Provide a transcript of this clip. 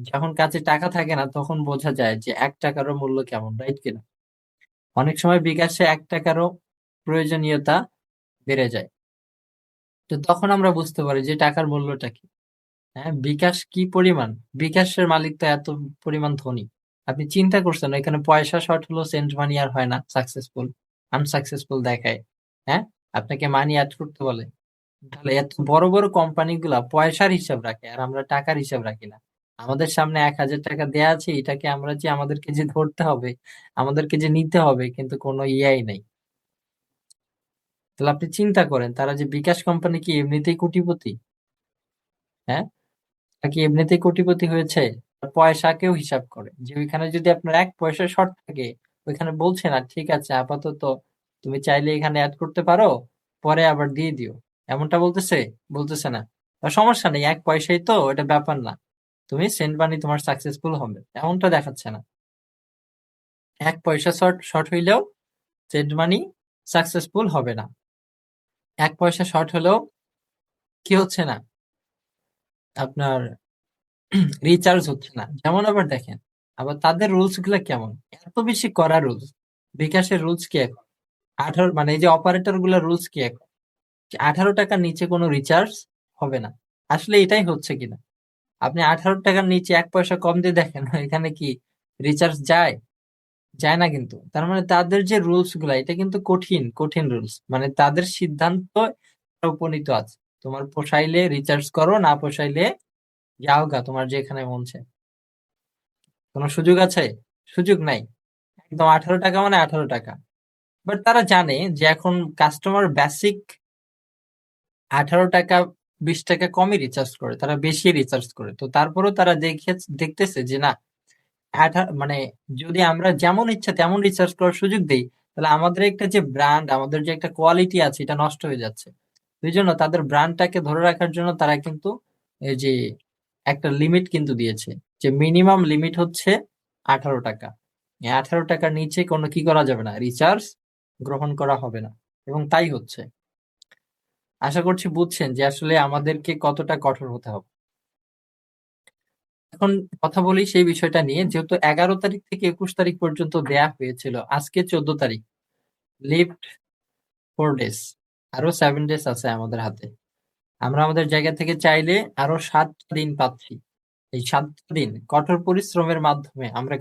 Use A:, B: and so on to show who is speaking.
A: যখন কাছে টাকা থাকে না তখন বোঝা যায় যে 1 টাকারও মূল্য কেমন, রাইট কিনা? অনেক সময় বিকাশে 1 টাকারও প্রয়োজনীয়তা বেড়ে যায়। তো তখন আমরা বুঝতে পারি যে টাকার মূল্যটা কি। হ্যাঁ, বিকাশ কি পরিমাণ, বিকাশের মালিক তো এত পরিমাণ ধনী। আপনি চিন্তা করছেন এখানে পয়সা শর্ট হলো, সেন্ট মানি আর হয় না, সাকসেসফুল আনসাকসেসফুল দেখায়। হ্যাঁ, আপনাকে মানি অ্যাড করতে বলে। তাহলে এত বড় বড় কোম্পানি গুলা পয়সার হিসাব রাখে আর আমরা টাকার হিসাব রাখি না। আমাদের সামনে 1,000 টাকা দেয়া আছে, এটাকে আমরা যে আমাদেরকে যে ধরতে হবে, আমাদেরকে যে নিতে হবে, কিন্তু কোনো ইয়াই নেই। তাহলে আপনি চিন্তা করেন, তারা যে বিকাশ কোম্পানি কি এমনিতেই কোটিপতি? হ্যাঁ, তারা কি এমনিতেই কোটিপতি হয়েছে? পয়সাকেও হিসাব করে যে ওইখানে যদি আপনার 1 পয়সা শর্ট থাকে, ওইখানে বলছে না ঠিক আছে আপাতত তুমি চাইলে এখানে অ্যাড করতে পারো, পরে আবার দিয়ে দিও। এমনটা বলতেছে? বলতেছে না। আর সমস্যা নেই, 1 পয়সাই তো, এটা ব্যাপার না, তুমি সেন্ট মানি তোমার সাকসেসফুল হবে, এমনটা দেখাচ্ছে না। 1 পয়সা শর্ট শর্ট হইলেও সেন্ট মানি সাকসেসফুল হবে না। 1 পয়সা শর্ট হলেও কি হচ্ছে না, আপনার রিচার্জ হচ্ছে না। যেমন আবার দেখেন, আবার তাদের রুলস গুলা কেমন, এত বেশি কড়া রুলস। বিকাশের রুলস কি এখন 18, মানে এই যে অপারেটর গুলার রুলস কি এখন, যে 18 টাকার নিচে কোনো রিচার্জ হবে না। আসলে এটাই হচ্ছে কিনা? আপনি 18 টাকার নিচে 1 পয়সা কম দিয়ে দেখেন এখানে কি রিচার্জ যায়? যায় না কিন্তু। তার মানে তাদের যে রুলস গুলা, এটা কিন্তু কঠিন কঠিন রুলস, মানে তাদের সিদ্ধান্ত উপনীত আছে। তোমার পোষাইলে রিচার্জ করো, না পোষাইলে যাও গা, তোমার যেখানে মন চায়। কোনো সুযোগ আছে? সুযোগ নাই। একদম 18 টাকা মানে 18 টাকা। বাট তারা জানে যে এখন কাস্টমার বেসিক 18 টাকা 20 টাকা কমই রিচার্জ করে, তারা বেশি রিচার্জ করে। তো তারপরেও তারা দেখতেছে যে না, মানে যদি আমরা যেমন ইচ্ছা তেমন রিচার্জ করার সুযোগ দেই, তাহলে আমাদের একটা যে ব্র্যান্ড, আমাদের যে একটা কোয়ালিটি আছে, এটা নষ্ট হয়ে যাচ্ছে। এই জন্য তাদের ব্র্যান্ডটাকে ধরে রাখার জন্য তারা কিন্তু এই যে একটা লিমিট কিন্তু দিয়েছে, যে মিনিমাম লিমিট হচ্ছে 18 টাকা। এই 18 টাকার নিচে কোনো কি করা যাবে না, রিচার্জ গ্রহণ করা হবে না। এবং তাই হচ্ছে। আশা করছি বুঝছেন যে আসলে আমাদেরকে কতটা কঠোর হতে হবে। এখন কথা বলি সেই বিষয়টা নিয়ে, যেহেতু 11 তারিখ থেকে 21 তারিখ পর্যন্ত দেয়া হয়েছিল, আজকে 14 তারিখ, লিফট 4 ডেজ, আরো 7 ডেজ আছে আমাদের হাতে। আমরা আমাদের জায়গা থেকে চাইলে আরো 7 দিন পাচ্ছি। এই 7 দিন কঠোর পরিশ্রমের মাধ্যমে আমরা